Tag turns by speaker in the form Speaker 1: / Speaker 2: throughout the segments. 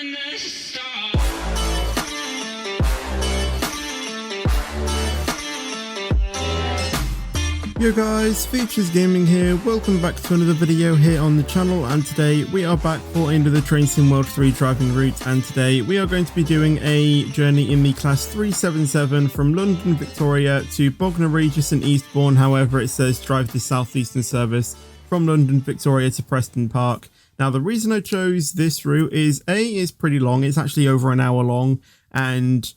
Speaker 1: Yo guys, Features Gaming here, welcome back to another video here on the channel, and today we are back for another Train Sim World 3 driving route, and today we are going to be doing a journey in the class 377 from London Victoria to Bognor Regis and Eastbourne. However, it says drive the southeastern service from London Victoria to Preston Park. Now the reason I chose this route is it's pretty long, it's actually over an hour long, and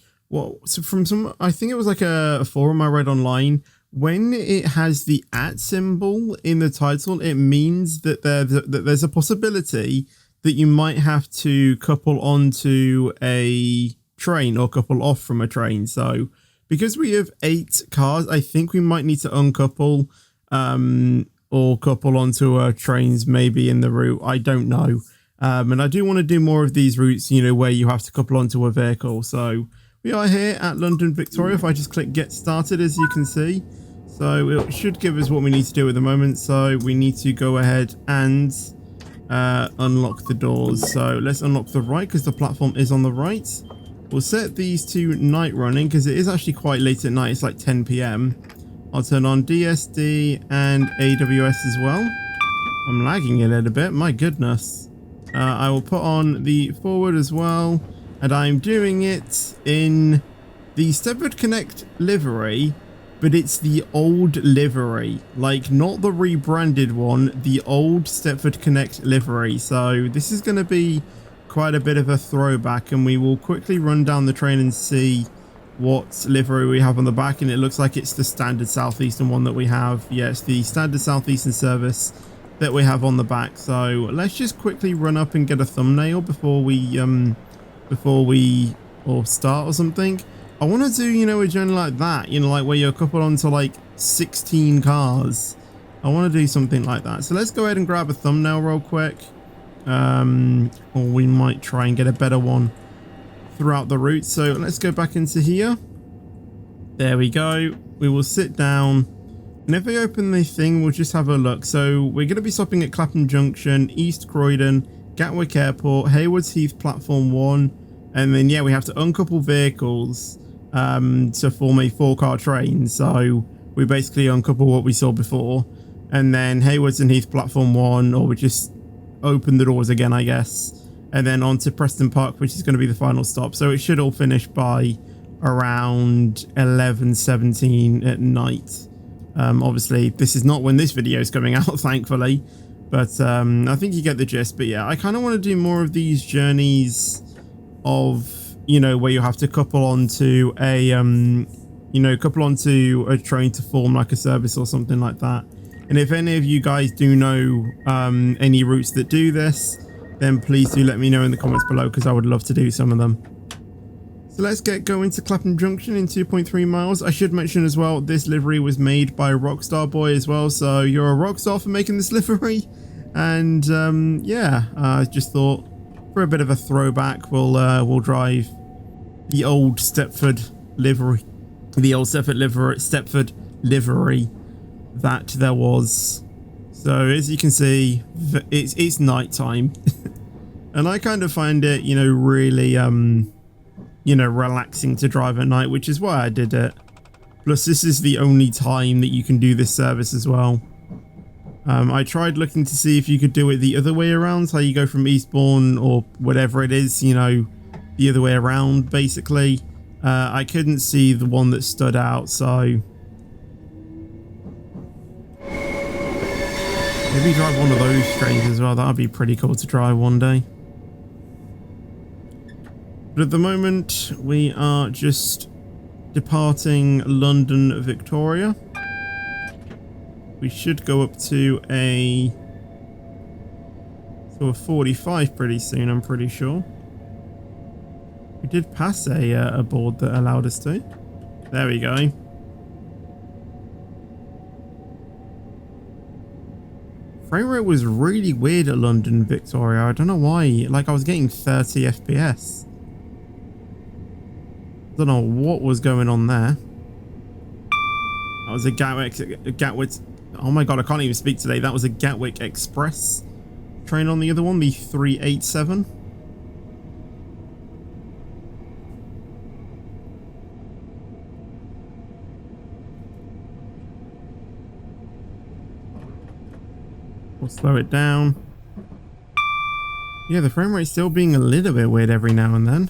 Speaker 1: so from I think it was like a forum I read online, when it has the @ symbol in the title, it means that there's a possibility that you might have to couple onto a train or couple off from a train. So because we have 8 cars, I think we might need to uncouple or couple onto trains maybe in the route. I don't know. And I do want to do more of these routes, you know, where you have to couple onto a vehicle. So we are here at London Victoria. If I just click get started, as you can see. So it should give us what we need to do at the moment. So we need to go ahead and unlock the doors. So let's unlock the right because the platform is on the right. We'll set these to night running because it is actually quite late at night. It's like 10 PM. I'll turn on DSD and AWS as well. I'm lagging a little bit. My goodness. I will put on the forward as well. And I'm doing it in the Stepford Connect livery. But it's the old livery, like not the rebranded one, the old Stepford Connect livery. So this is going to be quite a bit of a throwback, and we will quickly run down the train and see what livery we have on the back. And it looks like it's the standard southeastern one that we have. Yeah, it's the standard southeastern service that we have on the back. So let's just quickly run up and get a thumbnail before we start or something. I want to do, you know, a journey like that, you know, like where you're coupled onto like 16 cars. I want to do something like that. So let's go ahead and grab a thumbnail real quick. Or we might try and get a better one throughout the route. So let's go back into here. There we go. We will sit down. And if we open the thing, we'll just have a look. So we're going to be stopping at Clapham Junction, East Croydon, Gatwick Airport, Haywards Heath Platform 1. And then, yeah, we have to uncouple vehicles to form a 4-car train. So we basically uncouple what we saw before, and then Haywards and Heath Platform 1, or we just open the doors again, I guess, and then on to Preston Park, which is going to be the final stop. So it should all finish by around 11:17 at night. Obviously this is not when this video is coming out, thankfully, but I think you get the gist. But yeah, I kind of want to do more of these journeys of, you know, where you have to couple onto a train to form like a service or something like that. And if any of you guys do know any routes that do this, then please do let me know in the comments below, because I would love to do some of them. So let's get going to Clapham Junction in 2.3 miles. I should mention as well, this livery was made by Rockstar Boy as well, so you're a rockstar for making this livery. And yeah, I just thought, for a bit of a throwback, we'll drive the old Stepford livery, Stepford livery that there was. So as you can see, it's night time, and I kind of find it, you know, really relaxing to drive at night, which is why I did it. Plus, this is the only time that you can do this service as well. I tried looking to see if you could do it the other way around, how you go from Eastbourne or whatever it is, you know, the other way around, basically. I couldn't see the one that stood out, so maybe drive one of those trains as well. That would be pretty cool to drive one day. But at the moment, we are just departing London Victoria. We should go up to a 45 pretty soon, I'm pretty sure. We did pass a board that allowed us to. There we go. Frame rate was really weird at London Victoria. I don't know why. Like, I was getting 30 FPS. Don't know what was going on there. That was a Gatwick. Oh my god, I can't even speak today. That was a Gatwick Express train on the other one, the 387. slow it down. Yeah, the frame rate's still being a little bit weird every now and then.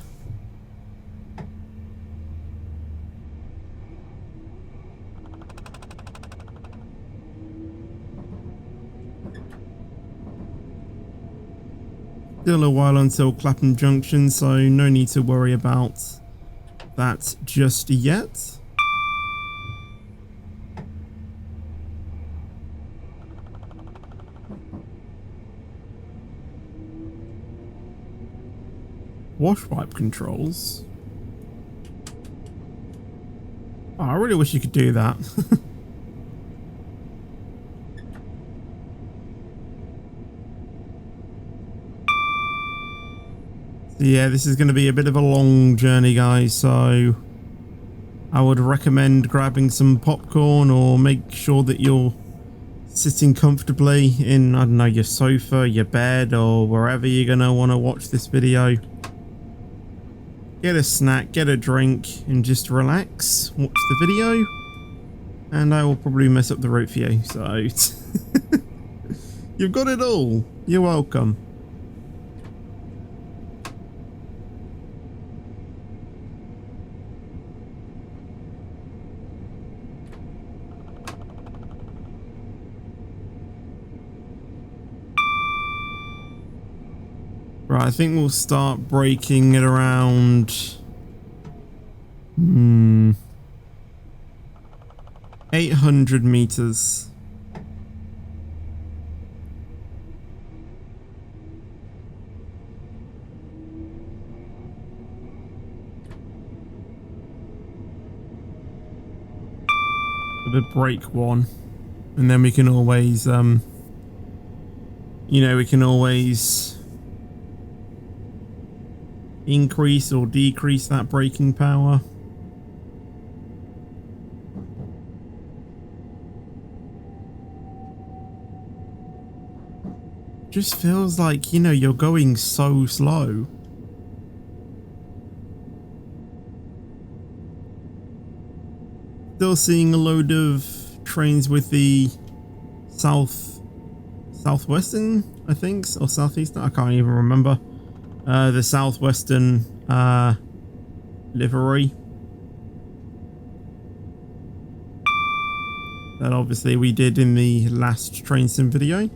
Speaker 1: Still a while until Clapham Junction, so no need to worry about that just yet. Wash wipe controls. Oh, I really wish you could do that. So yeah, this is going to be a bit of a long journey, guys, so I would recommend grabbing some popcorn or make sure that you're sitting comfortably in, I don't know, your sofa, your bed, or wherever you're going to want to watch this video. Get a snack, get a drink, and just relax, watch the video, and I will probably mess up the route for you, so you've got it all. You're welcome. Right, I think we'll start braking at around 800 meters. The brake one, and then we can always, you know, we can always increase or decrease that braking power. Just feels like, you know, you're going so slow. Still seeing a load of trains with the southwestern, I think, or southeastern, I can't even remember. The southwestern livery. That obviously we did in the last train sim video.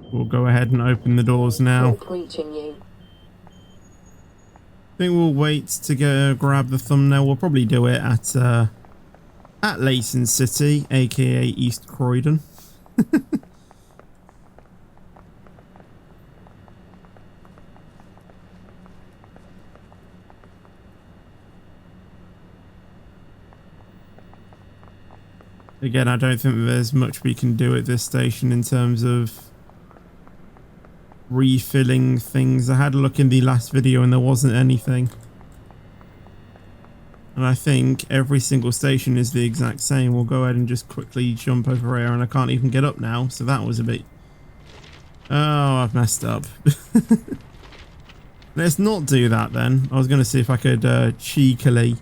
Speaker 1: We'll go ahead and open the doors now. I think we'll wait to go grab the thumbnail. We'll probably do it at Leyton City, aka East Croydon. Again, I don't think there's much we can do at this station in terms of refilling things. I had a look in the last video and there wasn't anything. And I think every single station is the exact same. We'll go ahead and just quickly jump over here, and I can't even get up now, so that was a bit... Oh, I've messed up. Let's not do that then. I was going to see if I could cheekily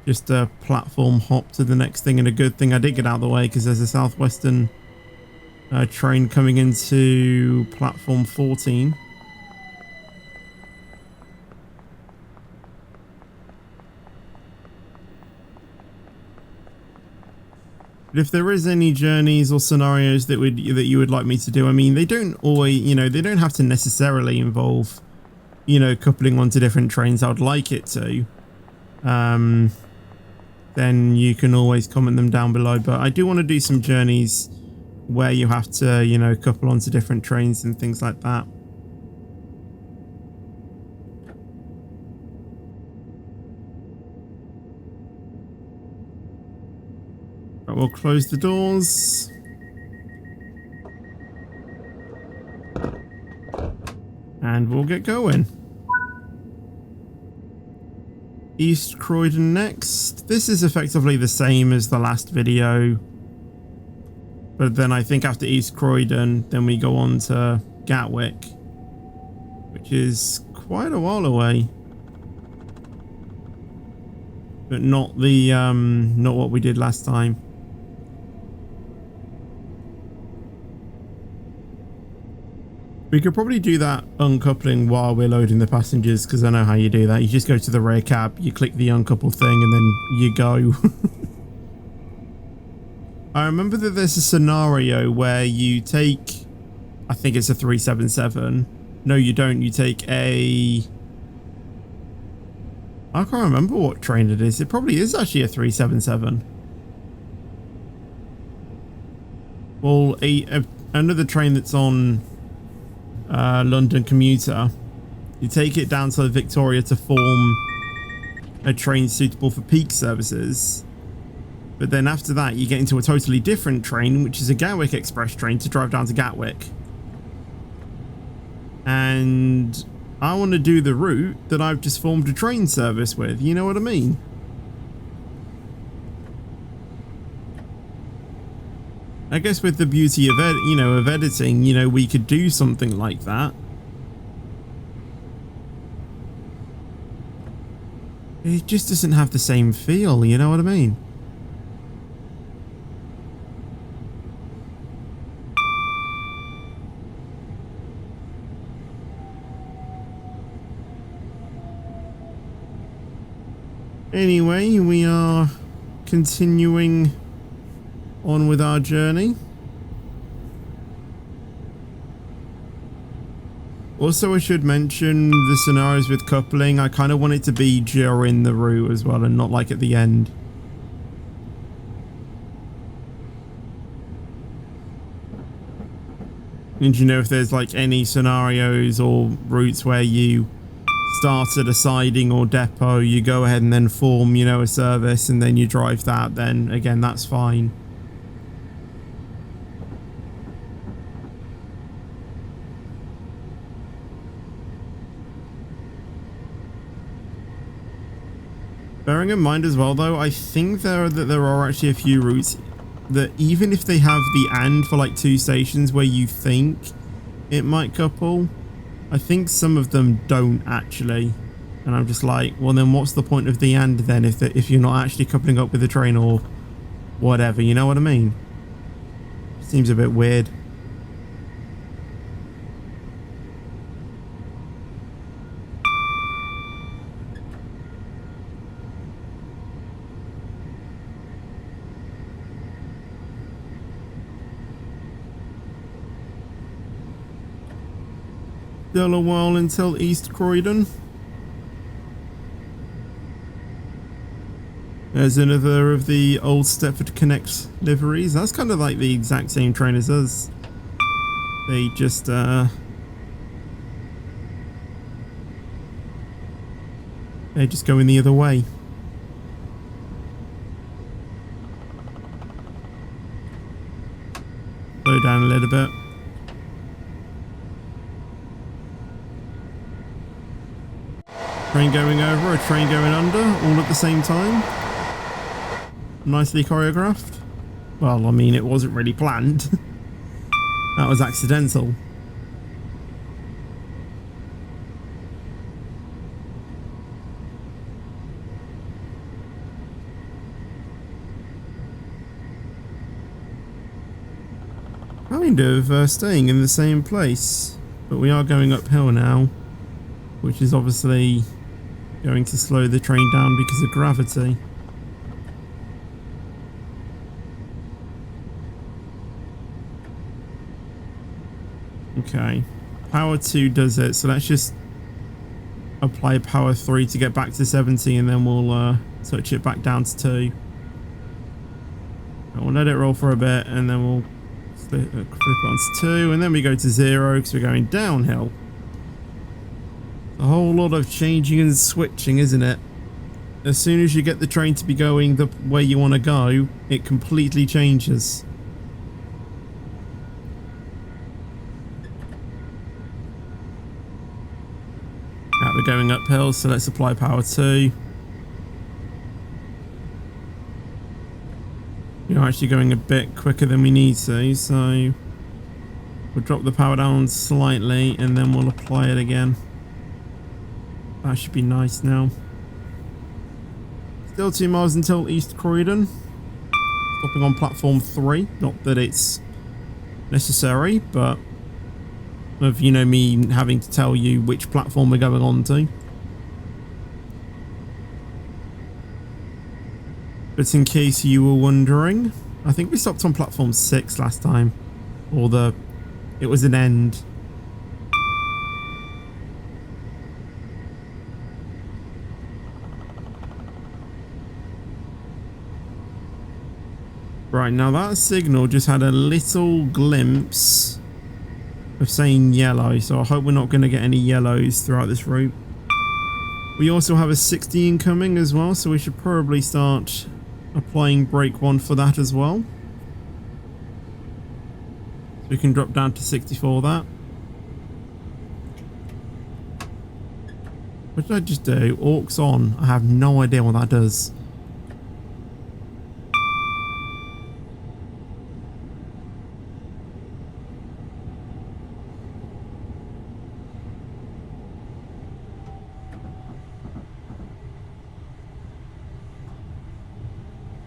Speaker 1: just platform hop to the next thing, and a good thing I did get out of the way because there's a southwestern train coming into platform 14. But if there is any journeys or scenarios that you would like me to do, I mean, they don't always, you know, they don't have to necessarily involve, you know, coupling onto different trains. I would like it to. Then you can always comment them down below. But I do want to do some journeys where you have to, you know, couple onto different trains and things like that. Right, we'll close the doors. And we'll get going. East Croydon next. This is effectively the same as the last video. But then I think after East Croydon, then we go on to Gatwick, which is quite a while away. But not the not what we did last time. We could probably do that uncoupling while we're loading the passengers, because I know how you do that. You just go to the rear cab, you click the uncouple thing, and then you go. I remember that there's a scenario where you take, I think it's a 377. No, you don't. You take a... I can't remember what train it is. It probably is actually a 377. Well, another train that's on London commuter, you take it down to Victoria to form a train suitable for peak services, but then after that you get into a totally different train, which is a Gatwick Express train to drive down to Gatwick. And I want to do the route that I've just formed a train service with, you know what I mean? I guess with the beauty of of editing, we could do something like that. It just doesn't have the same feel, you know what I mean? Anyway, we are continuing on with our journey. Also, I should mention the scenarios with coupling. I kind of want it to be during the route as well, and not like at the end. And do you know if there's like any scenarios or routes where you start at a siding or depot, you go ahead and then form, a service, and then you drive that, then again, that's fine. Bearing in mind as well, though, I think there are actually a few routes that even if they have the and for like 2 stations where you think it might couple, I think some of them don't actually. And I'm just like, well, then what's the point of the and then if you're not actually coupling up with the train or whatever, you know what I mean? Seems a bit weird. Still a while until East Croydon. There's another of the old Stepford Connect liveries. That's kind of like the exact same train as us. They just go in the other way. Slow down a little bit. Train going over, a train going under, all at the same time. Nicely choreographed. Well, I mean, it wasn't really planned. That was accidental. Kind of staying in the same place, but we are going uphill now, which is obviously going to slow the train down because of gravity. Okay, power 2 does it, so let's just apply power 3 to get back to 70, and then we'll touch it back down to 2. And we'll let it roll for a bit, and then we'll flip it onto 2, and then we go to 0 because we're going downhill. A whole lot of changing and switching, isn't it? As soon as you get the train to be going the way you want to go, it completely changes. Right, we're going uphill, so let's apply power 2. You're actually going a bit quicker than we need to, so we'll drop the power down slightly and then we'll apply it again. That should be nice now. Still 2 miles until East Croydon. Stopping on platform 3. Not that it's necessary, but of, you know, me having to tell you which platform we're going on to. But in case you were wondering, I think we stopped on platform 6 last time. Or it was an end. Right, now that signal just had a little glimpse of saying yellow, so I hope we're not going to get any yellows throughout this route. We also have a 60 incoming as well, so we should probably start applying brake 1 for that as well. So we can drop down to 60 for that. What did I just do? Aux on. I have no idea what that does.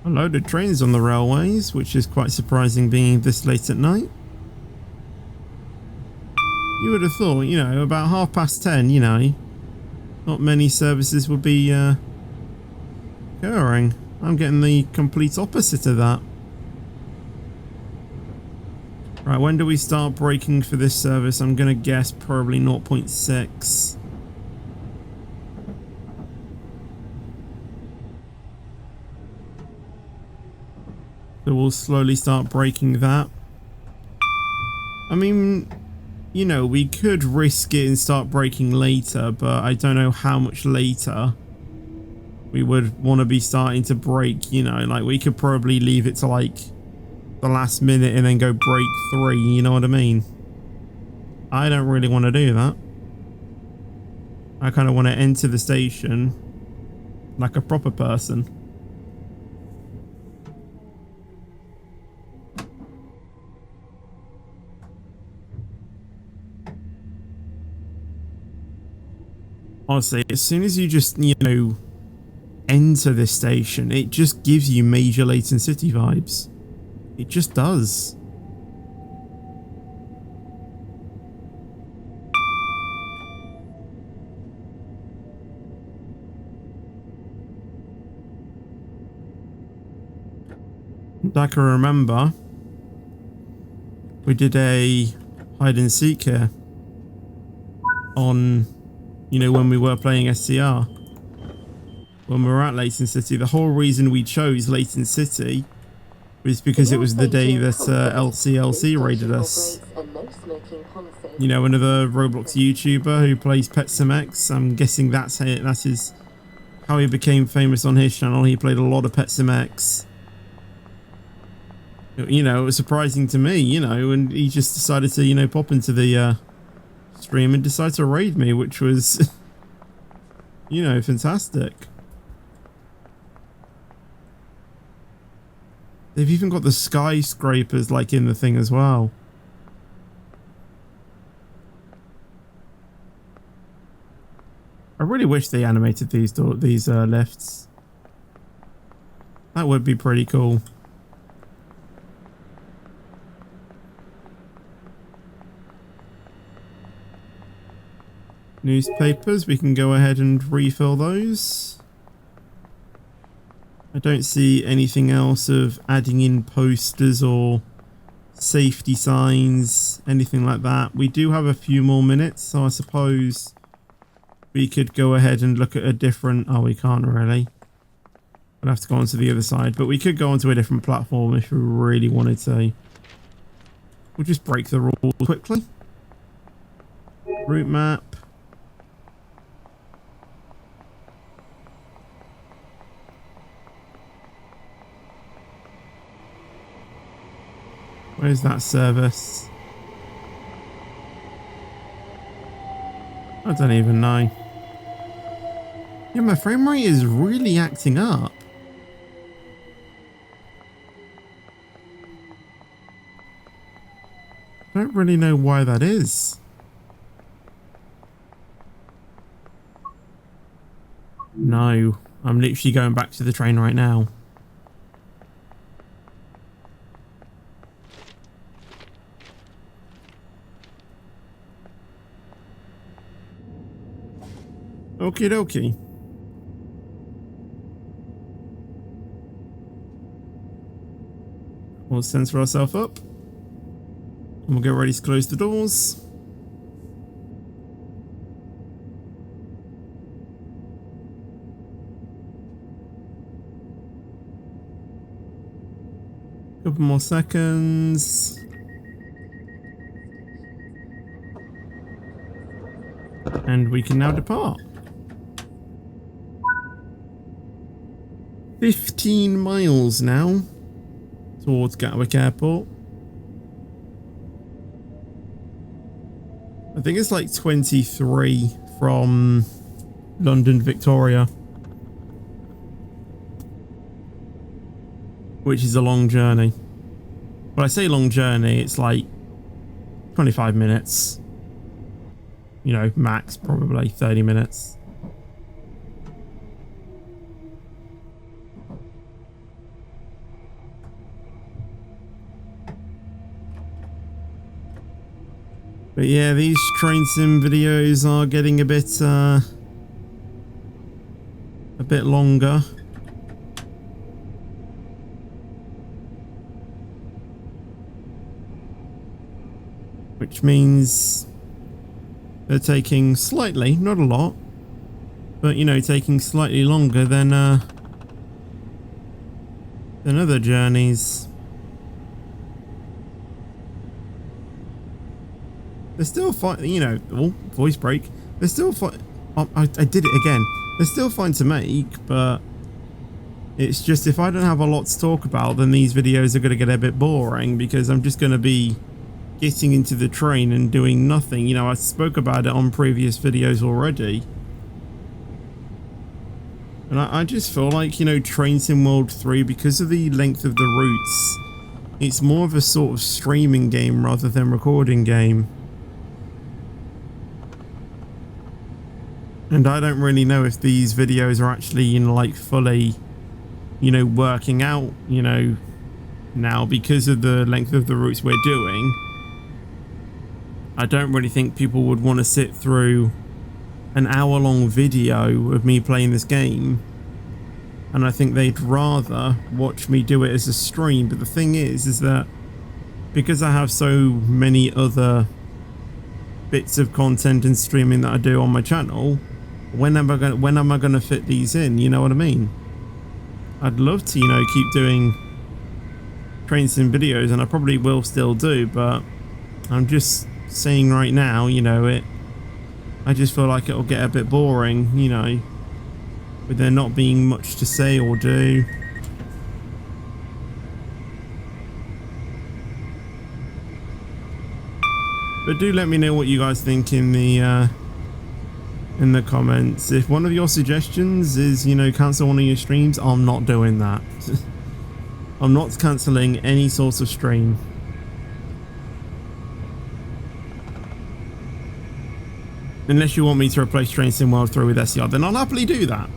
Speaker 1: A load of trains on the railways, which is quite surprising being this late at night. You would have thought, you know, about 10:30, you know, not many services would be occurring. I'm getting the complete opposite of that. Right, when do we start braking for this service? I'm going to guess probably 0.6. So we'll slowly start braking that. I mean, you know, we could risk it and start braking later, but I don't know how much later we would want to be starting to brake, you know, like we could probably leave it to like the last minute and then go brake 3, you know what I mean? I don't really want to do that. I kind of want to enter the station like a proper person. Honestly, as soon as you just, you know, enter this station, it just gives you major Leighton City vibes. It just does. I can remember we did a hide and seek here on, you know, when we were playing SCR, when we were at Leighton City. The whole reason we chose Leighton City was because it was the day that LCLC raided us. You know, another Roblox YouTuber who plays PetSimX. I'm guessing that's how he became famous on his channel. He played a lot of PetSimX. You know, it was surprising to me, you know, and he just decided to, you know, pop into the stream and decide to raid me, which was, you know, fantastic. They've even got the skyscrapers like in the thing as well. I really wish they animated these lifts. That would be pretty cool. Newspapers, we can go ahead and refill those. I don't see anything else of adding in posters or safety signs, anything like that. We do have a few more minutes, so I suppose we could go ahead and look at a different... Oh, we can't really. We'll have to go onto the other side, but we could go onto a different platform if we really wanted to. We'll just break the rules quickly. Route map. Where's that service? I don't even know. Yeah, my frame rate is really acting up. I don't really know why that is. No, I'm literally going back to the train right now. Okie dokie. We'll censor ourselves up. And we'll get ready to close the doors. Couple more seconds. And we can now depart. 15 miles now towards Gatwick Airport. I think it's like 23 from London, Victoria. Which is a long journey. When I say long journey, it's like 25 minutes. You know, max probably 30 minutes. But yeah, these train sim videos are getting a bit longer. Which means they're taking slightly, not a lot, but you know, taking slightly longer than other journeys. They're still fine, you know. Oh, voice break. They're still fine. I did it again. They're still fine to make, but it's just if I don't have a lot to talk about, then these videos are going to get a bit boring because I'm just going to be getting into the train and doing nothing. You know, I spoke about it on previous videos already. And I just feel like, you know, Train Sim World 3, because of the length of the routes, it's more of a sort of streaming game rather than recording game. And I don't really know if these videos are actually, you know, like fully, you know, working out, you know, now because of the length of the routes we're doing. I don't really think people would want to sit through an hour-long video of me playing this game. And I think they'd rather watch me do it as a stream. But the thing is that because I have so many other bits of content and streaming that I do on my channel, when am I going to fit these in? You know what I mean? I'd love to, you know, keep doing train sim videos, and I probably will still do, but I'm just saying right now, you know, I just feel like it'll get a bit boring, you know, with there not being much to say or do. But do let me know what you guys think in the comments. If one of your suggestions is, you know, cancel one of your streams, I'm not doing that. I'm not cancelling any sort of stream. Unless you want me to replace Train Sim World 3 with SCR, then I'll happily do that.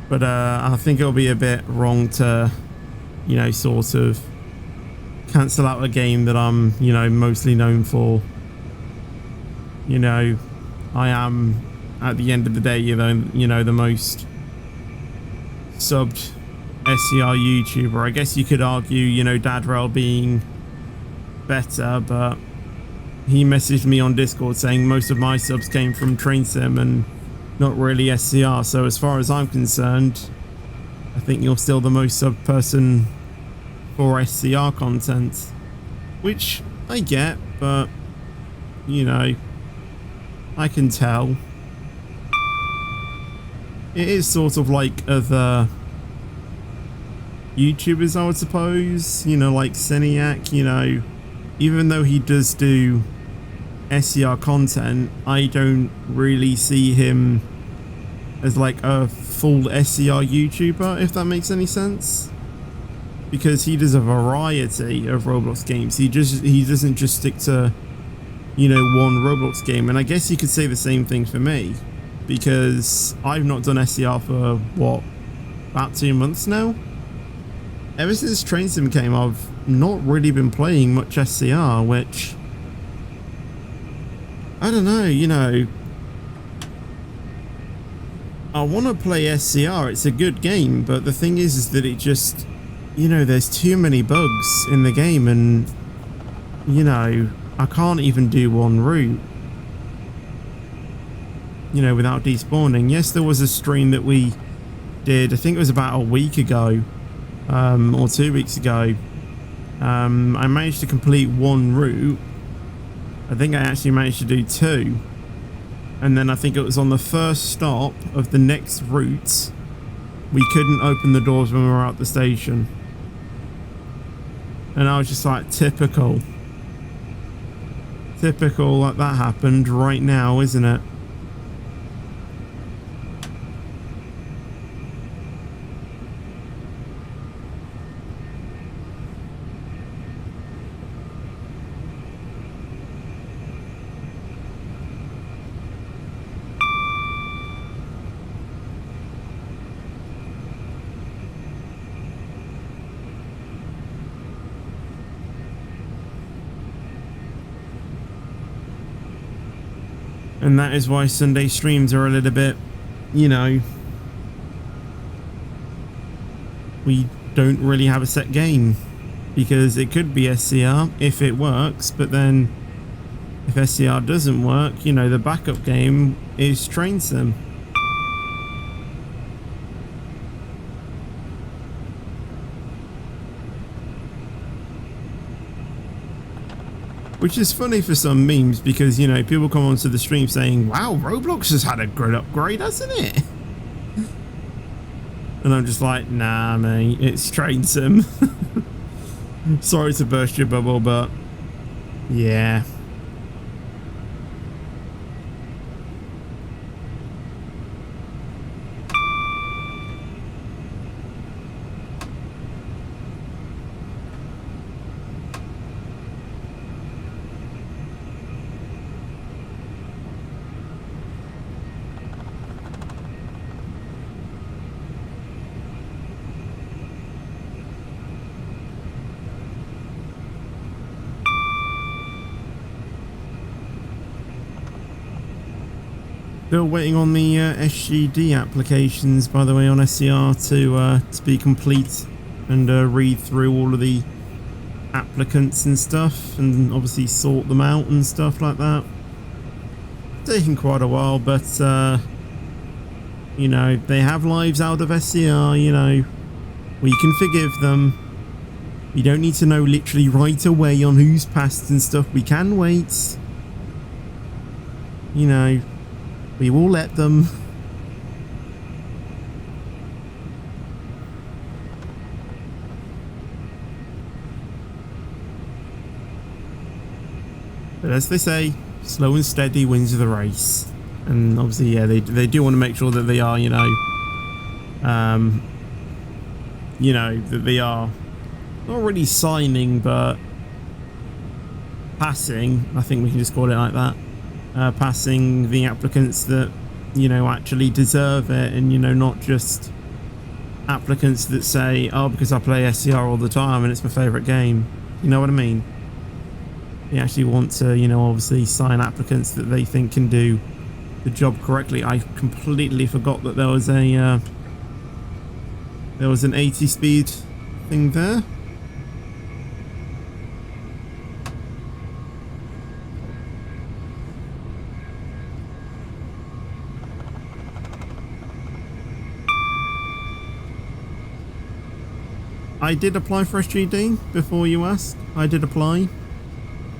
Speaker 1: But I think it'll be a bit wrong to, you know, sort of cancel out a game that I'm, you know, mostly known for. You know, I am, at the end of the day, you know, the most subbed SCR YouTuber. I guess you could argue, you know, Dadrail being better, but he messaged me on Discord saying most of my subs came from Train Sim and not really SCR. So as far as I'm concerned, I think you're still the most subbed person for SCR content, which I get, but you know, I can tell it is sort of like other YouTubers, I would suppose, you know, like Seniac, you know, even though he does do SCR content, I don't really see him as like a full SCR YouTuber, if that makes any sense. Because he does a variety of Roblox games. He doesn't just stick to, you know, one Roblox game. And I guess you could say the same thing for me, because I've not done SCR for what, about 2 months now. Ever since Train Sim came, I've not really been playing much SCR, which I don't know, you know. I want to play SCR, it's a good game, but the thing is that it just, you know, there's too many bugs in the game, and, you know, I can't even do one route, you know, without despawning. Yes, there was a stream that we did, I think it was about a week ago, or 2 weeks ago. I managed to complete one route. I think I actually managed to do 2. And then I think it was on the first stop of the next route, we couldn't open the doors when we were at the station. And I was just like, typical. Typical, like that happened right now, isn't it? And that is why Sunday streams are a little bit, you know, we don't really have a set game, because it could be SCR if it works, but then if SCR doesn't work, you know, the backup game is Train Sim. Which is funny for some memes, because, you know, people come onto the stream saying, wow, Roblox has had a great upgrade, hasn't it? And I'm just like, nah, mate, it's Train Sim. Sorry to burst your bubble, but yeah. Still waiting on the SGD applications, by the way, on SCR to be complete and read through all of the applicants and stuff, and obviously sort them out and stuff like that. Taking quite a while, but you know, they have lives out of SCR, you know, we can forgive them. You don't need to know literally right away on who's passed and stuff. We can wait, you know. We will let them. But as they say, slow and steady wins the race. And obviously, yeah, they do want to make sure that they are, you know, that they are not really signing, but passing. I think we can just call it like that. Passing the applicants that, you know, actually deserve it, and, you know, not just applicants that say, oh, because I play SCR all the time and it's my favourite game. You know what I mean? They actually want to, you know, obviously sign applicants that they think can do the job correctly. I completely forgot that there was a there was an 80 speed thing there. I did apply for SGD before you asked. I did apply,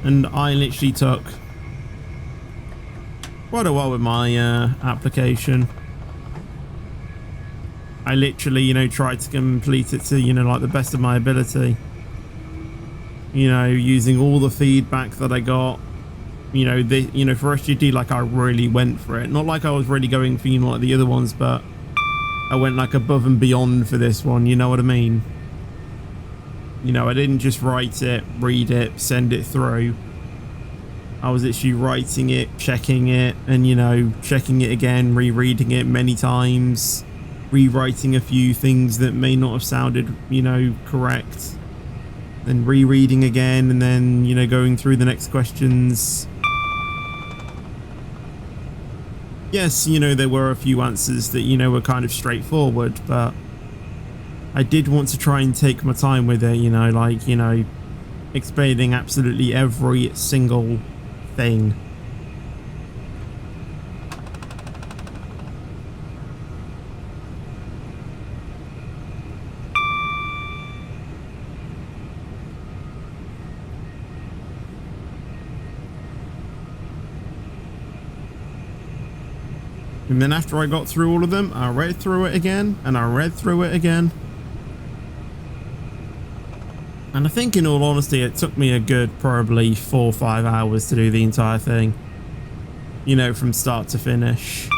Speaker 1: and I literally took quite a while with my application. I literally, you know, tried to complete it to, you know, like the best of my ability. You know, using all the feedback that I got, you know, for SGD, like I really went for it. Not like I was really going for, you know, like the other ones, but I went like above and beyond for this one. You know what I mean? You know, I didn't just write it, read it, send it through. I was actually writing it, checking it, and, you know, checking it again, rereading it many times, rewriting a few things that may not have sounded, you know, correct, then rereading again, and then, you know, going through the next questions. Yes, you know, there were a few answers that, you know, were kind of straightforward, but I did want to try and take my time with it, you know, like, you know, explaining absolutely every single thing. And then after I got through all of them, I read through it again, and I read through it again. And I think, in all honesty, it took me a good probably 4 or 5 hours to do the entire thing. You know, from start to finish.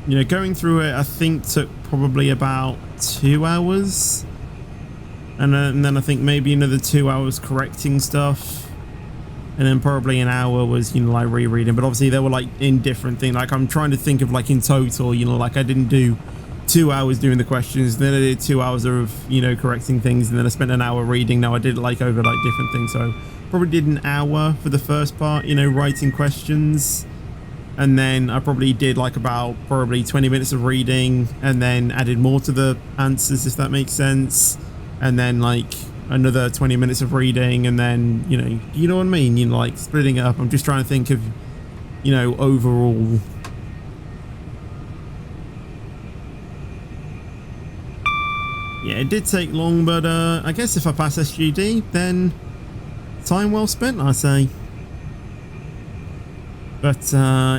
Speaker 1: You know, going through it, I think took probably about 2 hours. And then I think maybe another 2 hours correcting stuff. And then probably an hour was, you know, like rereading. But obviously they were like in different things. Like I'm trying to think of like in total, you know, like I didn't do 2 hours doing the questions, then I did 2 hours of, you know, correcting things, and then I spent an hour reading. Now I did like over like different things, so probably did an hour for the first part, you know, writing questions, and then I probably did like about probably 20 minutes of reading, and then added more to the answers, if that makes sense, and then like another 20 minutes of reading, and then, you know what I mean, you know, like splitting it up. I'm just trying to think of, you know, overall. Yeah, it did take long, but I guess if I pass SGD, then time well spent, I say. But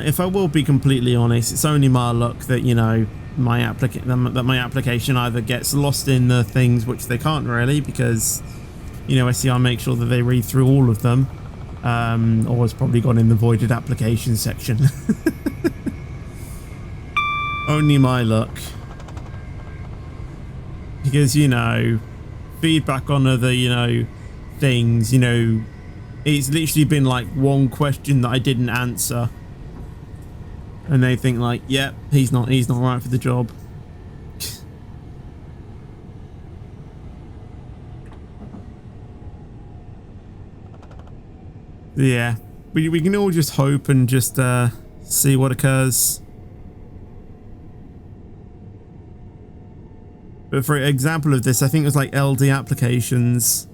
Speaker 1: if I will be completely honest, it's only my luck that, you know, my application either gets lost in the things, which they can't really, because, you know, SCR makes sure that they read through all of them, or it's probably gone in the voided application section. Only my luck. Because, you know, feedback on other, you know, things, you know, it's literally been like one question that I didn't answer, and they think like, yep, he's not right for the job. Yeah, we can all just hope and just see what occurs. But for example of this, I think it was like LD applications.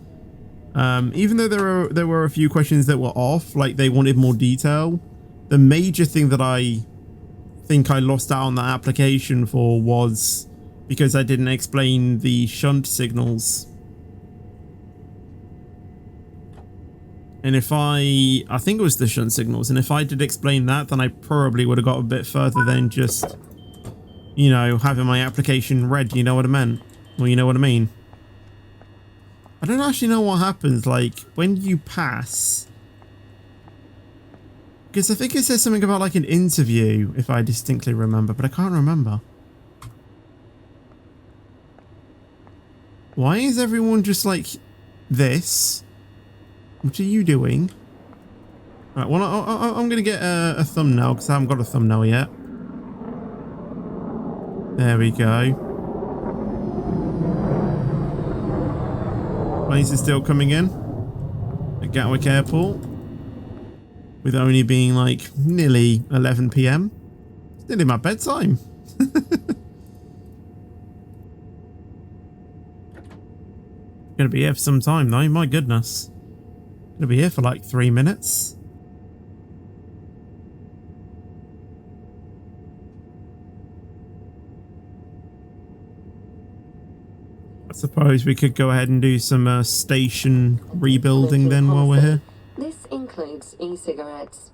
Speaker 1: Even though there were a few questions that were off, like they wanted more detail, the major thing that I think I lost out on that application for was because I didn't explain the shunt signals. And if I think it was the shunt signals, and if I did explain that, then I probably would have got a bit further than just, you know, having my application read, you know what I meant? Well, you know what I mean? I don't actually know what happens, like, when you pass. Because I think it says something about, like, an interview, if I distinctly remember, but I can't remember. Why is everyone just like this? What are you doing? Right, well, I'm going to get a thumbnail, because I haven't got a thumbnail yet. There we go. Planes are still coming in at Gatwick Airport, with only being like nearly 11 PM. It's nearly my bedtime. Gonna be here for some time though, my goodness. Gonna be here for like 3 minutes. I suppose we could go ahead and do some station rebuilding then while we're here.
Speaker 2: This includes e-cigarettes.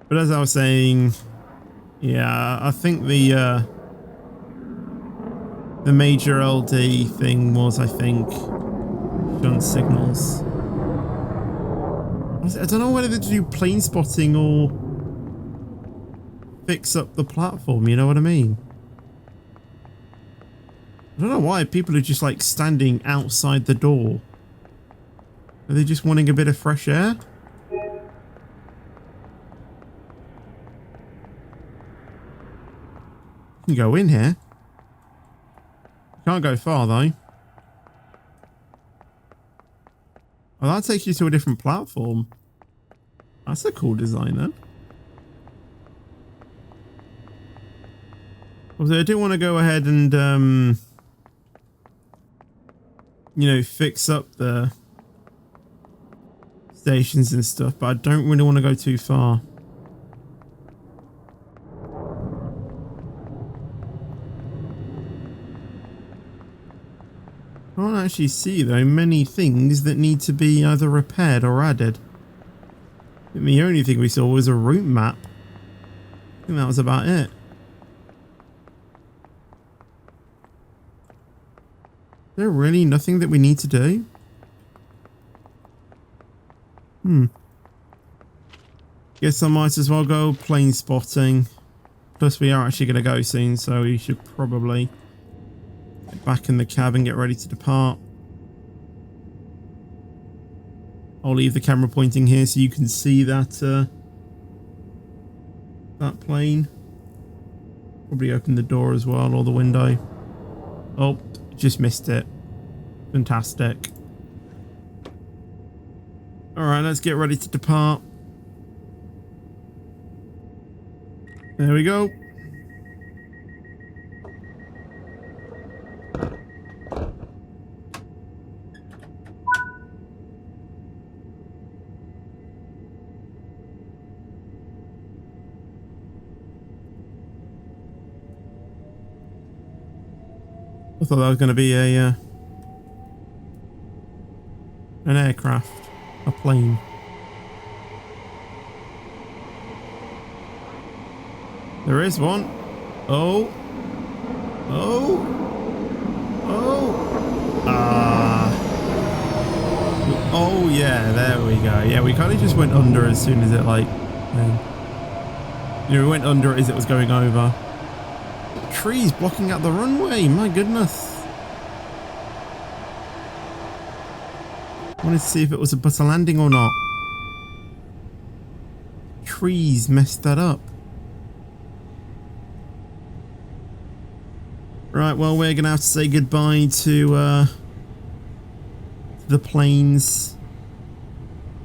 Speaker 1: But as I was saying, yeah, I think the major LD thing was, I think, gun signals. I don't know whether to do plane spotting or fix up the platform, you know what I mean? I don't know why people are just like standing outside the door. Are they just wanting a bit of fresh air? You can go in here. Can't go far though. Oh, that takes you to a different platform. That's a cool design then. Although I do want to go ahead and, you know, fix up the stations and stuff, but I don't really want to go too far. I can't actually see though many things that need to be either repaired or added. I think the only thing we saw was a route map. I think that was about it. Is there really nothing that we need to do? Guess I might as well go plane spotting. Plus we are actually going to go soon, so we should probably get back in the cab and get ready to depart. I'll leave the camera pointing here so you can see that that plane. Probably open the door as well, or the window. Oh, just missed it. Fantastic. Alright, let's get ready to depart. There we go. I thought that was going to be a an aircraft, a plane. There is one. Oh. Oh. Oh. Oh yeah, there we go. Yeah, we kind of just went under as soon as it like, you know, we went under as it was going over. Trees blocking out the runway, my goodness. Wanted to see if it was a butter landing or not. Trees messed that up. Right, well, we're gonna have to say goodbye to the planes.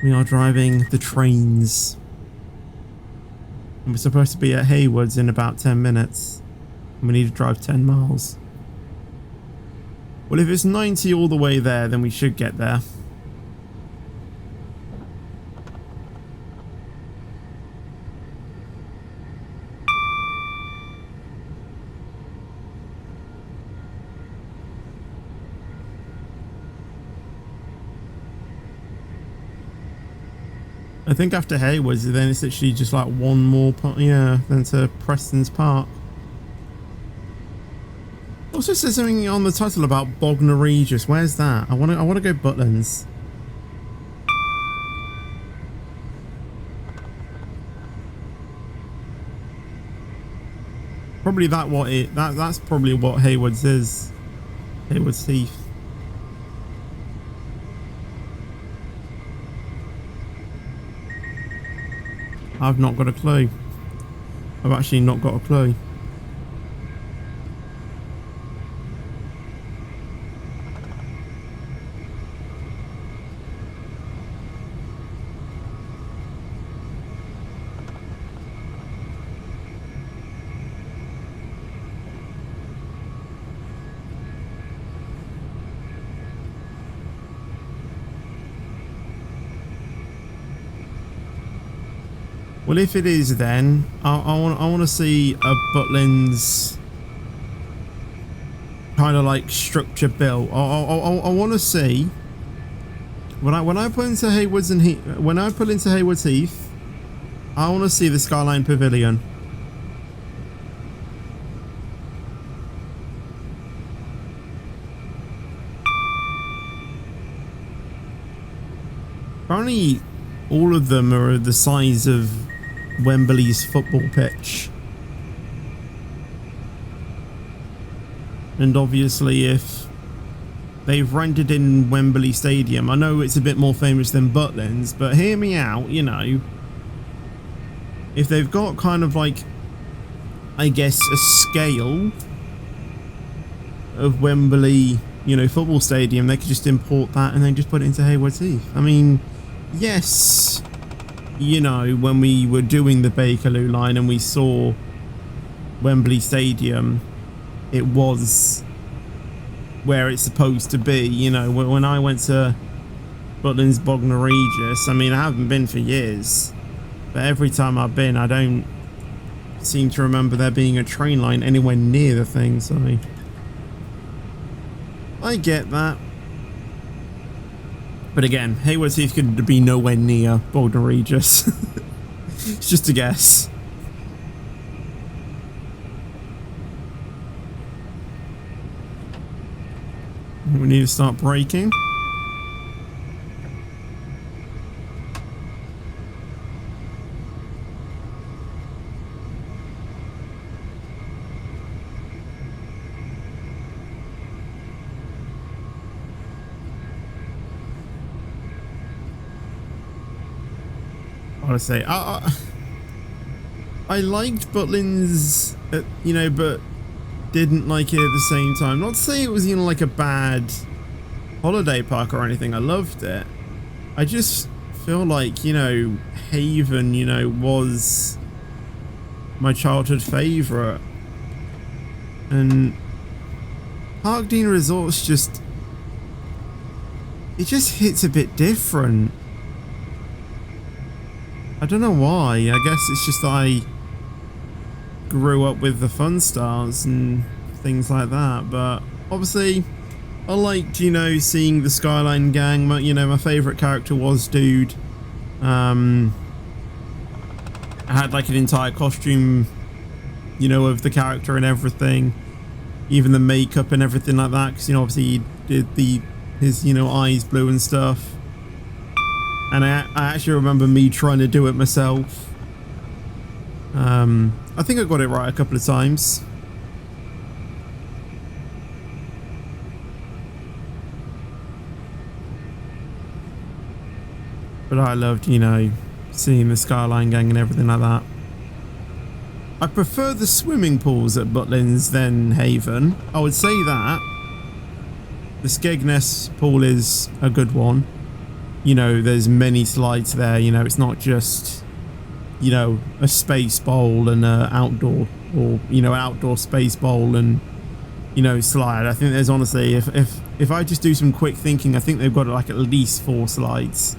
Speaker 1: We are driving the trains. And we're supposed to be at Hayward's in about 10 minutes. We need to drive 10 miles. Well, if it's 90 all the way there, then we should get there. I think after Hayward's, then it's literally just like one more part, yeah, then to Preston's Park. Also says something on the title about Bognor Regis. Where's that? I want to go Butlins. Probably that's probably what Hayward's is. Hayward's Heath. I've not got a clue. I've actually not got a clue. Well, if it is, then I want to see a Butlins kind of like structure built. I want to see when I put into Hayward's and when I put into Hayward's Heath, I want to see the Skyline Pavilion. Apparently, all of them are the size of Wembley's football pitch. And obviously, if they've rented in Wembley Stadium, I know it's a bit more famous than Butlins, but hear me out, you know. If they've got kind of like, I guess, a scale of Wembley, you know, football stadium, they could just import that and then just put it into Haywards Heath. I mean, yes, you know, when we were doing the Bakerloo line and we saw Wembley Stadium, it was where it's supposed to be. You know, when I went to Butlins Bognor Regis, I mean, I haven't been for years, but every time I've been, I don't seem to remember there being a train line anywhere near the thing, so I get that. But again, Haywards Heath could be nowhere near Bognor Regis. It's just a guess. We need to start braking. I want to say, I liked Butlins, you know, but didn't like it at the same time. Not to say it was, you know, like a bad holiday park or anything. I loved it. I just feel like, you know, Haven, you know, was my childhood favourite. And Parkdean Resorts just, it just hits a bit different. I don't know why. I guess it's just I grew up with the Fun Stars and things like that, but obviously I liked, you know, seeing the Skyline Gang. You know, my favourite character was Dude. I had like an entire costume, you know, of the character and everything, even the makeup and everything like that, because, you know, obviously he did his, you know, eyes blue and stuff. And I actually remember me trying to do it myself. I think I got it right a couple of times. But I loved, you know, seeing the Skyline Gang and everything like that. I prefer the swimming pools at Butlins than Haven. I would say that. The Skegness pool is a good one. You know, there's many slides there. You know, it's not just, you know, a space bowl and a outdoor, or, you know, outdoor space bowl and, you know, slide. I think there's honestly, if I just do some quick thinking, I think they've got like at least 4 slides.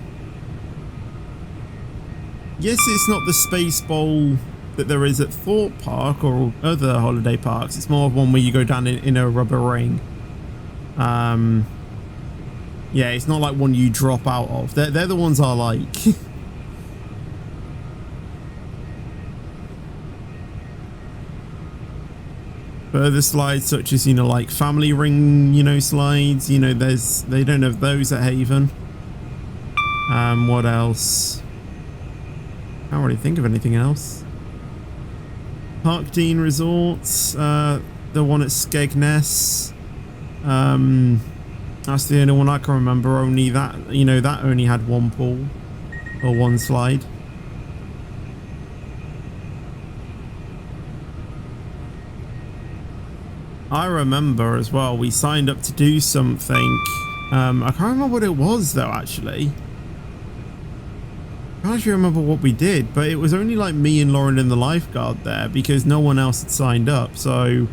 Speaker 1: Yes, it's not the space bowl that there is at Thorpe Park or other holiday parks. It's more of one where you go down in a rubber ring. Yeah, it's not like one you drop out of. They're the ones I like. Further slides such as, you know, like family ring, you know, slides, you know, they don't have those at Haven. What else? Can't really think of anything else. Parkdean Resorts, the one at Skegness. That's the only one I can remember. Only that, you know, that only had 1 pool or 1 slide. I remember as well, we signed up to do something. I can't remember what it was though, actually. I can't actually remember what we did, but it was only like me and Lauren and the lifeguard there because no one else had signed up. So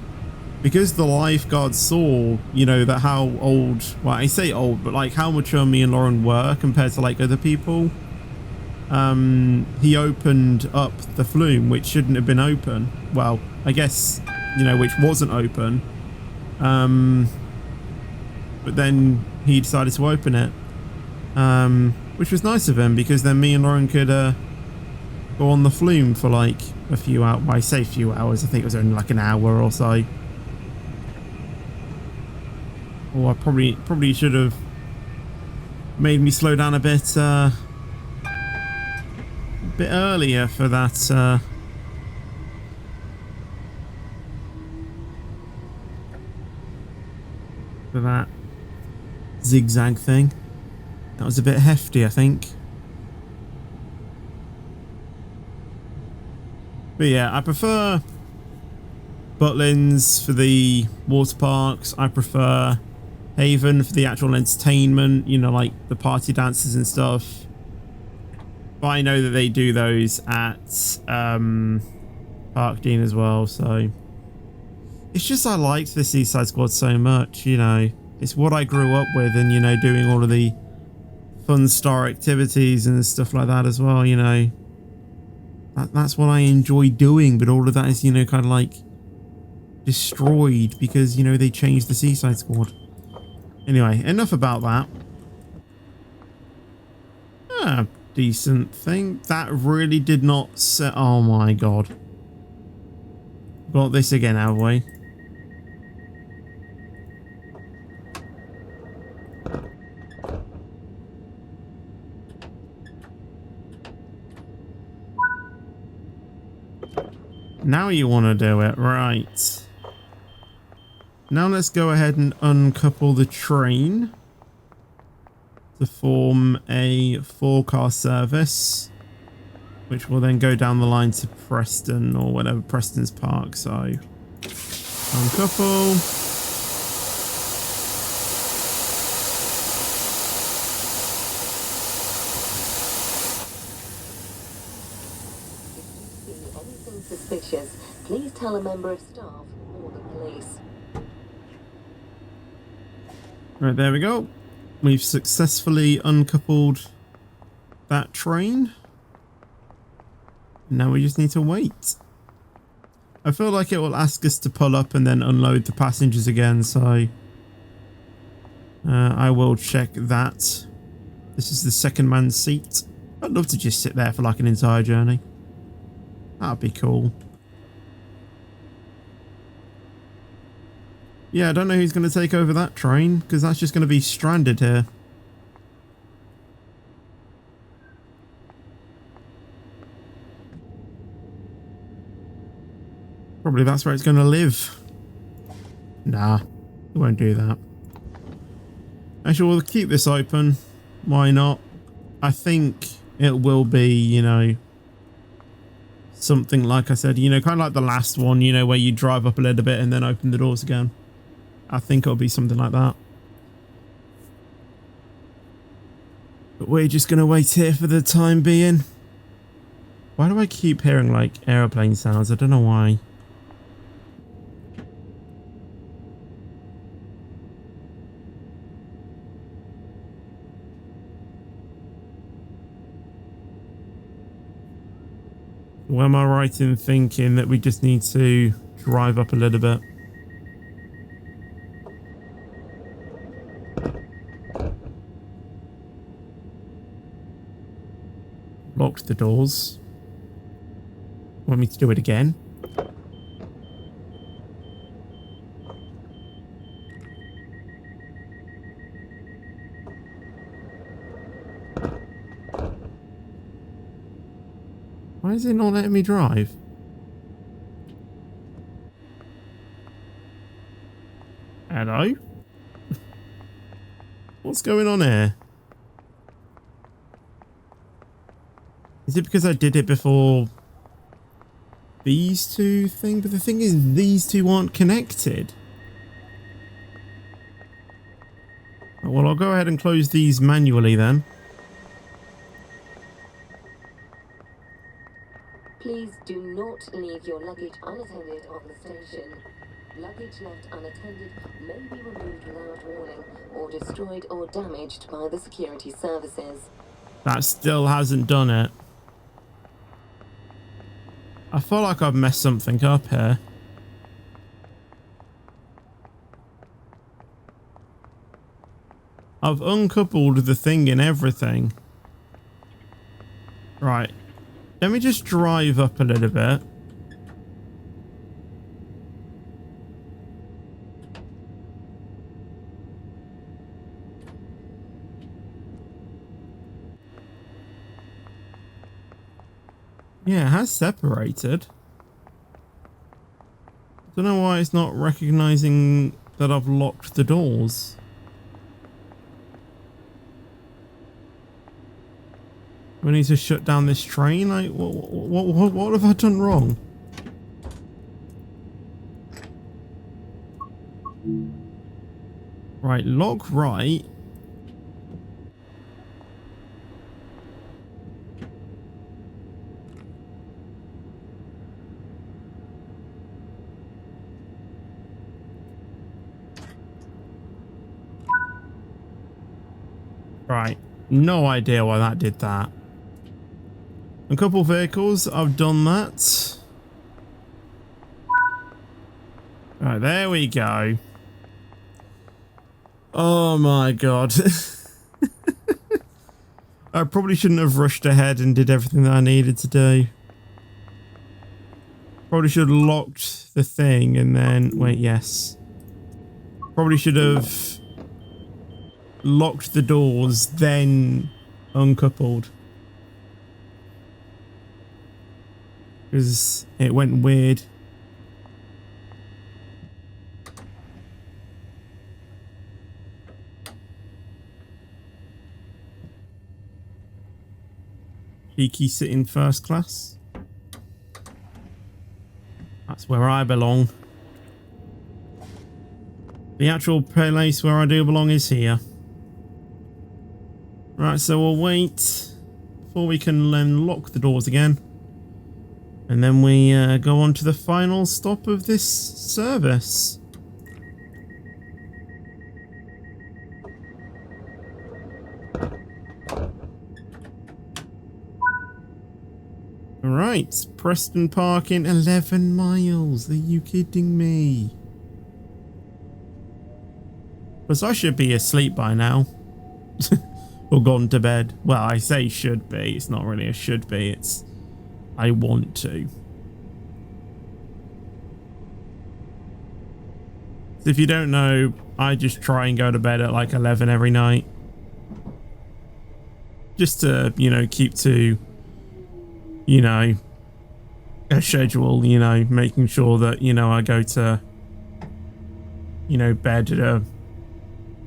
Speaker 1: because the lifeguard saw, you know, that how old, well, I say old, but like how mature me and Lauren were compared to like other people, he opened up the flume, which shouldn't have been open. Well, I guess, you know, which wasn't open. But then he decided to open it, which was nice of him because then me and Lauren could go on the flume for like a few hours. Well, I say few hours, I think it was only like an hour or so. Oh, I probably should have made me slow down a bit bit earlier for that zigzag thing. That was a bit hefty, I think. But yeah, I prefer Butlins for the water parks. I prefer Haven for the actual entertainment, you know, like the party dances and stuff. But I know that they do those at Park Dean as well, so it's just I liked the Seaside Squad so much, you know. It's what I grew up with, and you know, doing all of the fun star activities and stuff like that as well, you know. That's what I enjoy doing, but all of that is, you know, kind of like destroyed because, you know, they changed the Seaside Squad. Anyway, enough about that. Decent thing. That really did not set. Oh my god. Got this again, have we? Now you want to do it, right. Now let's go ahead and uncouple the train to form a 4-car service, which will then go down the line to Preston or whatever, Preston's Park. So uncouple.
Speaker 2: Anything suspicious, please tell a member of staff or the police.
Speaker 1: Right, there we go. We've successfully uncoupled that train. Now we just need to wait. I feel like it will ask us to pull up and then unload the passengers again, so I will check that. This is the second man's seat. I'd love to just sit there for like an entire journey. That'd be cool. Yeah, I don't know who's going to take over that train, because that's just going to be stranded here. Probably that's where it's going to live. Nah, we won't do that. Actually, we'll keep this open. Why not? I think it will be, you know, something like I said, you know, kind of like the last one, you know, where you drive up a little bit and then open the doors again. I think it'll be something like that. But we're just going to wait here for the time being. Why do I keep hearing like aeroplane sounds? I don't know why. Well, am I right in thinking that we just need to drive up a little bit? Locked the doors. Want me to do it again? Why is it not letting me drive? Hello? What's going on here? Is it because I did it before these two things? But the thing is, these two aren't connected. Well, I'll go ahead and close these manually then.
Speaker 2: Please do not leave your luggage unattended on the station. Luggage left unattended may be removed without warning or destroyed or damaged by the security services.
Speaker 1: That still hasn't done it. I feel like I've messed something up here. I've uncoupled the thing and everything. Right. Let me just drive up a little bit. Yeah, it has separated. Don't know why it's not recognizing that I've locked the doors. We need to shut down this train? Like, what have I done wrong? Right, lock right. Right, no idea why that did that. A couple vehicles, I've done that. Right, there we go. Oh my god. I probably shouldn't have rushed ahead and did everything that I needed to do. Probably should have locked the thing and then... Wait, yes. Probably should have locked the doors, then uncoupled. Because it went weird. Cheeky sitting first class. That's where I belong. The actual place where I do belong is here. Right, so we'll wait before we can lock the doors again. And then we go on to the final stop of this service. Right, Preston parking 11 miles. Are you kidding me? Because I should be asleep by now. Or gone to bed. Well, I say should be. It's not really a should be. It's I want to. So if you don't know, I just try and go to bed at like 11 every night. Just to, you know, keep to, you know, a schedule, you know, making sure that, you know, I go to, you know, bed at a,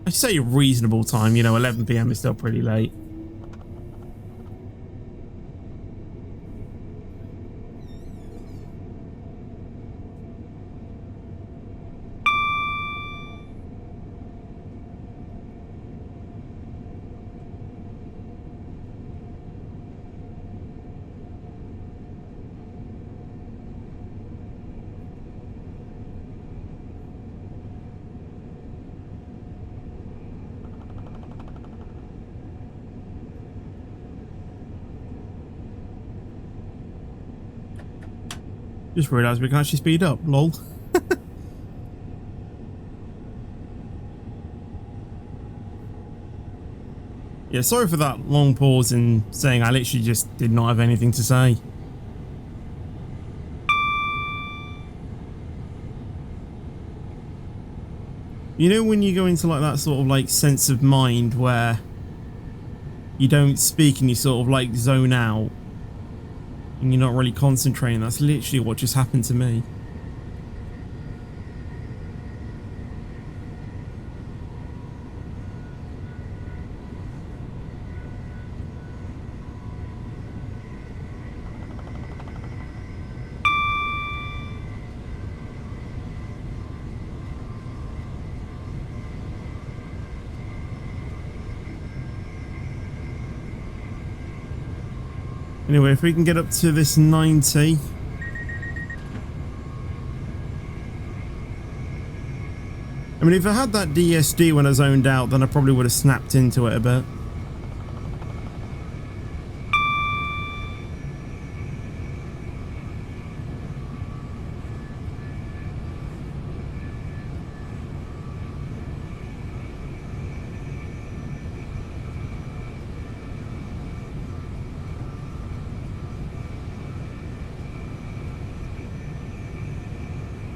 Speaker 1: I say a reasonable time, you know, 11 PM is still pretty late. Just realised we can actually speed up, lol. Yeah, sorry for that long pause in saying I literally just did not have anything to say. You know when you go into like that sort of like sense of mind where you don't speak and you sort of like zone out and you're not really concentrating? That's literally what just happened to me. Anyway, if we can get up to this 90. I mean, if I had that DSD when I zoned out, then I probably would have snapped into it a bit.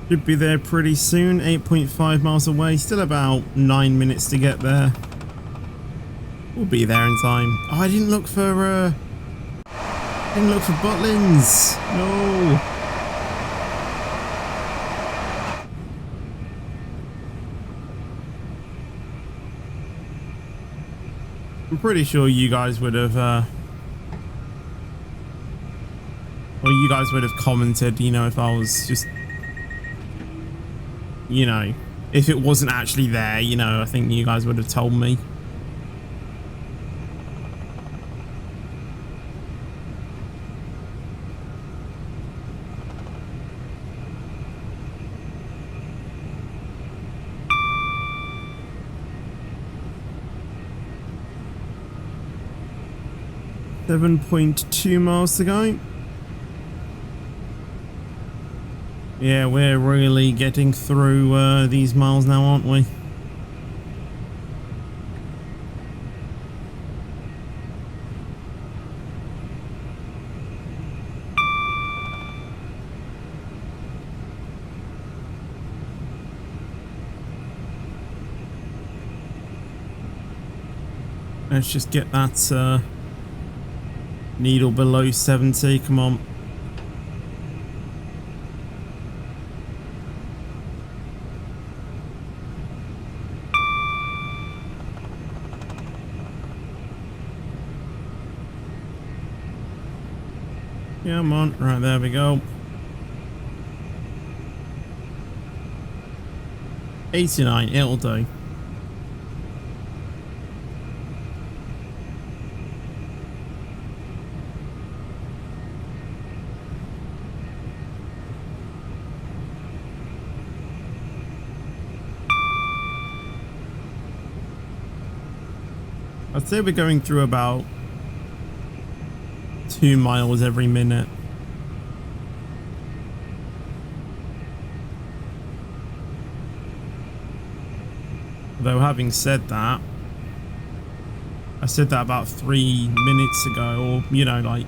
Speaker 1: Should be there pretty soon. 8.5 miles away. Still about 9 minutes to get there. We'll be there in time. Oh, I didn't look for Didn't look for Butlins. No. I'm pretty sure you guys would have, well, you guys would have commented, you know, if I was just, you know, if it wasn't actually there, you know, I think you guys would have told me. .2 miles to go. Yeah, we're really getting through these miles now, aren't we? Let's just get that needle below 70. Come on. Come on. Right, there we go. 89, it'll do. I'd say we're going through about 2 miles every minute. Though having said that, I said that about 3 minutes ago, or, you know, like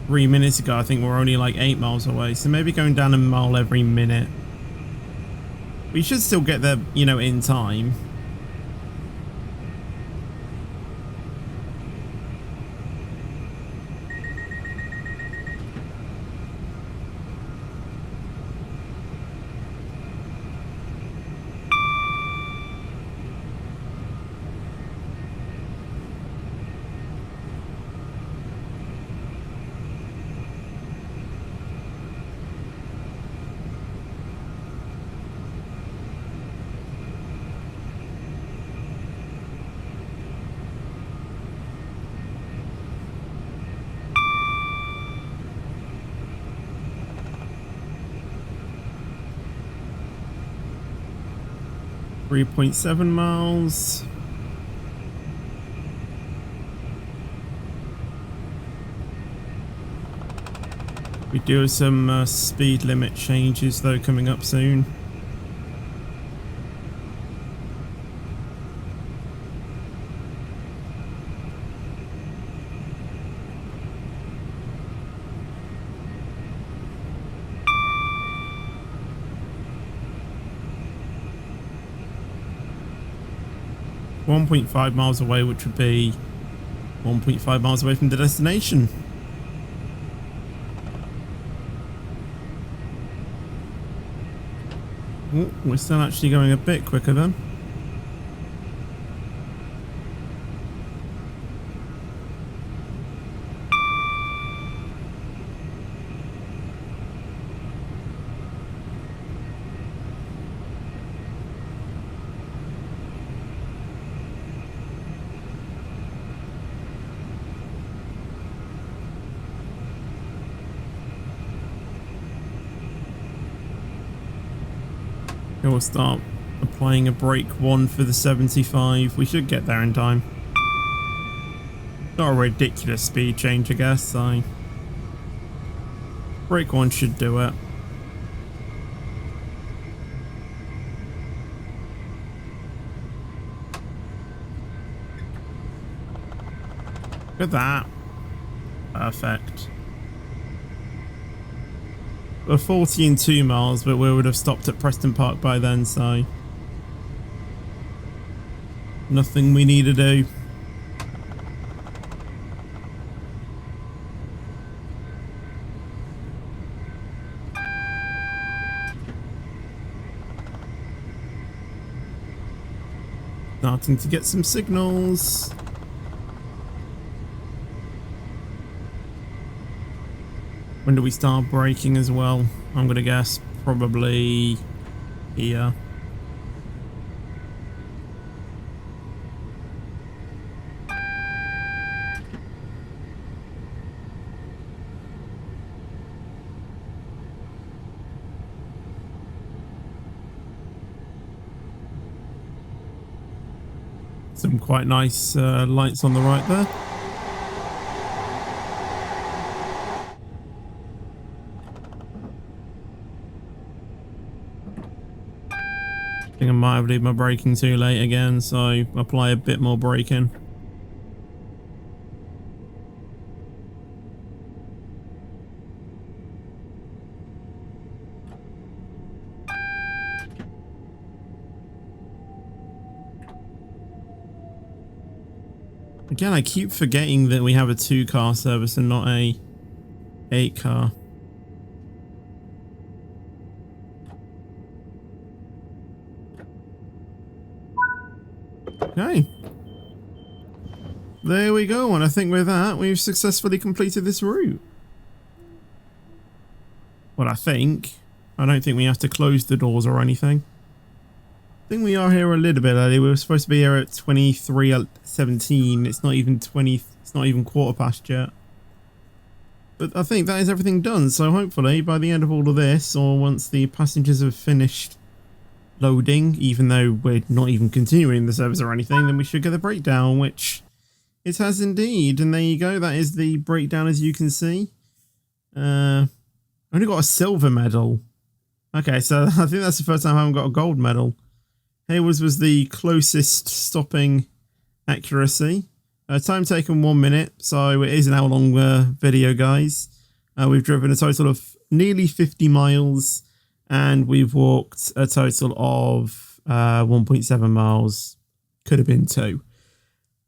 Speaker 1: 3 minutes ago. I think we're only like 8 miles away, so maybe going down a mile every minute. We should still get there, you know, in time. .7 miles. We do have some speed limit changes though coming up soon. .5 miles away, which would be 1.5 miles away from the destination. Oh, we're still actually going a bit quicker then. We'll start applying a brake 1 for the 75. We should get there in time. Not a ridiculous speed change, I guess, so brake 1 should do it. Look at that. Perfect. We're 40 and 2 miles, but we would have stopped at Preston Park by then, so nothing we need to do. Starting to get some signals. When do we start braking as well? I'm gonna guess probably here. Some quite nice lights on the right there. I think I might have did my braking too late again, so apply a bit more braking. Again, I keep forgetting that we have a 2-car service and not a 8-car. Okay. There we go, and I think with that, we've successfully completed this route. Well, I think. I don't think we have to close the doors or anything. I think we are here a little bit early. We were supposed to be here at 23:17. It's not even 20. It's not even quarter past yet. But I think that is everything done. So hopefully by the end of all of this, or once the passengers have finished loading, even though we're not even continuing the service or anything, then we should get the breakdown, which it has indeed. And there you go. That is the breakdown, as you can see. I only got a silver medal. Okay, so I think that's the first time I haven't got a gold medal. Hayward's was the closest stopping accuracy. Time taken 1 minute, so it is an hour-long video, guys. We've driven a total of nearly 50 miles, and we've walked a total of 1.7 miles. Could have been 2.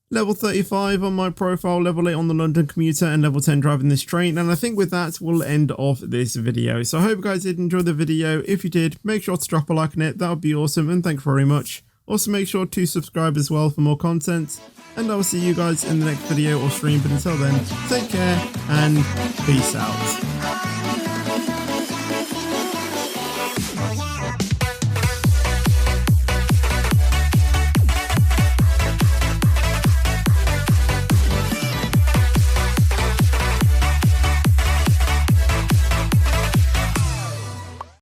Speaker 1: Level 35 on my profile, level 8 on the London commuter, and level 10 driving this train. And I think with that, we'll end off this video. So I hope you guys did enjoy the video. If you did, make sure to drop a like on it. That would be awesome. And thank you very much. Also, make sure to subscribe as well for more content. And I will see you guys in the next video or stream. But until then, take care and peace out.